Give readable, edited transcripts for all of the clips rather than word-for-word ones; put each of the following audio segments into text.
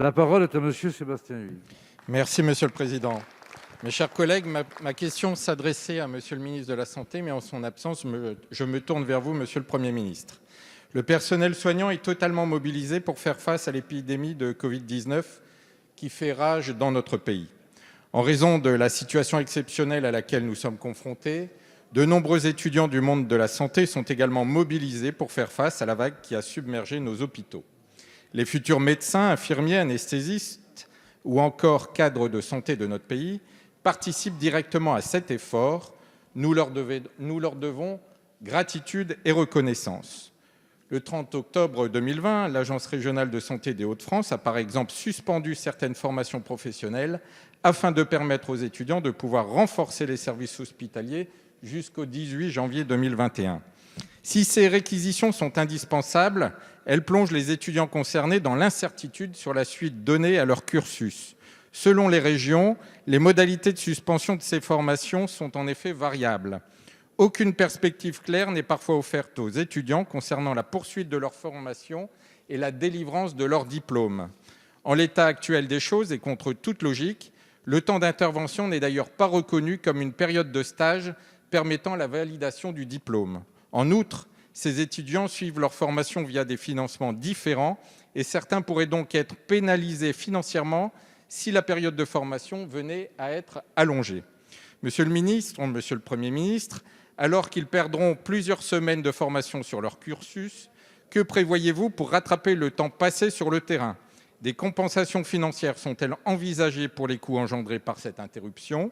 La parole est à monsieur Sébastien Huyghe. Merci Monsieur le Président. Mes chers collègues, ma question s'adressait à Monsieur le ministre de la Santé, mais en son absence, je me tourne vers vous, Monsieur le Premier ministre. Le personnel soignant est totalement mobilisé pour faire face à l'épidémie de Covid-19 qui fait rage dans notre pays. En raison de la situation exceptionnelle à laquelle nous sommes confrontés, de nombreux étudiants du monde de la santé sont également mobilisés pour faire face à la vague qui a submergé nos hôpitaux. Les futurs médecins, infirmiers, anesthésistes ou encore cadres de santé de notre pays participent directement à cet effort. Nous leur devons gratitude et reconnaissance. Le 30 octobre 2020, l'Agence régionale de santé des Hauts-de-France a par exemple suspendu certaines formations professionnelles afin de permettre aux étudiants de pouvoir renforcer les services hospitaliers jusqu'au 18 janvier 2021. Si ces réquisitions sont indispensables, elles plongent les étudiants concernés dans l'incertitude sur la suite donnée à leur cursus. Selon les régions, les modalités de suspension de ces formations sont en effet variables. Aucune perspective claire n'est parfois offerte aux étudiants concernant la poursuite de leur formation et la délivrance de leur diplôme. En l'état actuel des choses et contre toute logique, le temps d'intervention n'est d'ailleurs pas reconnu comme une période de stage permettant la validation du diplôme. En outre, ces étudiants suivent leur formation via des financements différents et certains pourraient donc être pénalisés financièrement si la période de formation venait à être allongée. Monsieur le ministre, Monsieur le Premier ministre, alors qu'ils perdront plusieurs semaines de formation sur leur cursus, que prévoyez-vous pour rattraper le temps passé sur le terrain ? Des compensations financières sont-elles envisagées pour les coûts engendrés par cette interruption ?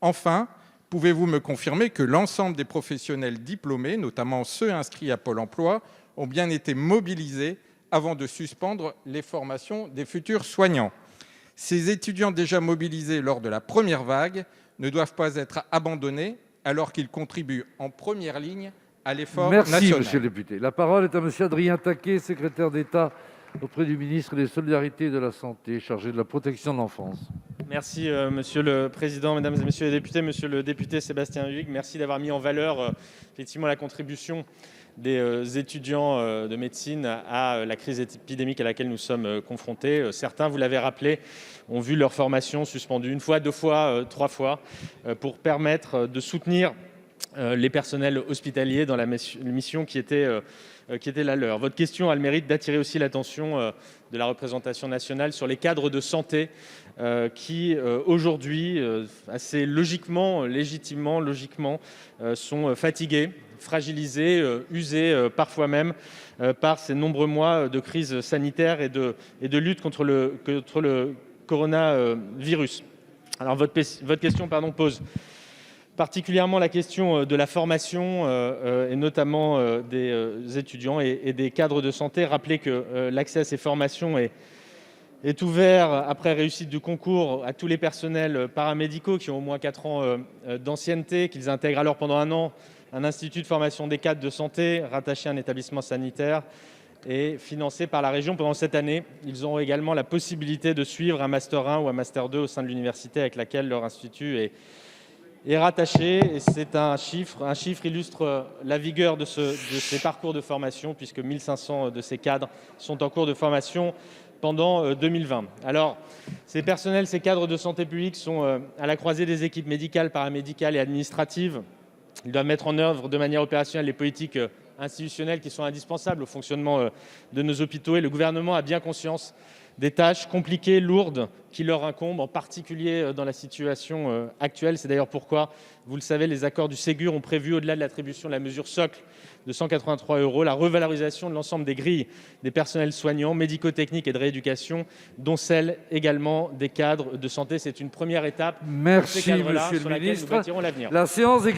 Enfin, pouvez-vous me confirmer que l'ensemble des professionnels diplômés, notamment ceux inscrits à Pôle emploi, ont bien été mobilisés avant de suspendre les formations des futurs soignants ? Ces étudiants déjà mobilisés lors de la première vague ne doivent pas être abandonnés alors qu'ils contribuent en première ligne à l'effort national. Merci, monsieur le député. La parole est à monsieur Adrien Taquet, secrétaire d'État auprès du ministre des Solidarités et de la Santé, chargé de la protection de l'enfance. Merci, monsieur le président, mesdames et messieurs les députés. Monsieur le député Sébastien Huyghe, merci d'avoir mis en valeur effectivement la contribution des étudiants de médecine à la crise épidémique à laquelle nous sommes confrontés. Certains, vous l'avez rappelé, ont vu leur formation suspendue une fois, deux fois, trois fois, pour permettre de soutenir les personnels hospitaliers dans la mission qui était la leur. Votre question a le mérite d'attirer aussi l'attention de la représentation nationale sur les cadres de santé qui, aujourd'hui, assez logiquement, légitimement, sont fatigués, fragilisés, usés parfois même par ces nombreux mois de crise sanitaire et de lutte contre le coronavirus. Alors votre question pose particulièrement la question de la formation et notamment des étudiants et des cadres de santé. Rappelez que l'accès à ces formations est ouvert après réussite du concours à tous les personnels paramédicaux qui ont au moins 4 ans d'ancienneté, qu'ils intègrent alors pendant 1 an un institut de formation des cadres de santé rattaché à un établissement sanitaire et financé par la région. Pendant cette année, ils auront également la possibilité de suivre un Master 1 ou un Master 2 au sein de l'université avec laquelle leur institut est rattaché. Et c'est un chiffre illustre la vigueur de ces parcours de formation, puisque 1500 de ces cadres sont en cours de formation pendant 2020. Alors, ces personnels, ces cadres de santé publique sont à la croisée des équipes médicales, paramédicales et administratives. Ils doivent mettre en œuvre de manière opérationnelle les politiques institutionnelles qui sont indispensables au fonctionnement de nos hôpitaux. Et le gouvernement a bien conscience des tâches compliquées, lourdes, qui leur incombent, en particulier dans la situation actuelle. C'est d'ailleurs pourquoi, vous le savez, les accords du Ségur ont prévu, au-delà de l'attribution de la mesure socle de 183 €, la revalorisation de l'ensemble des grilles des personnels soignants, médico-techniques et de rééducation, dont celle également des cadres de santé. C'est une première étape. Merci, monsieur le ministre. Nous bâtirons l'avenir. La séance est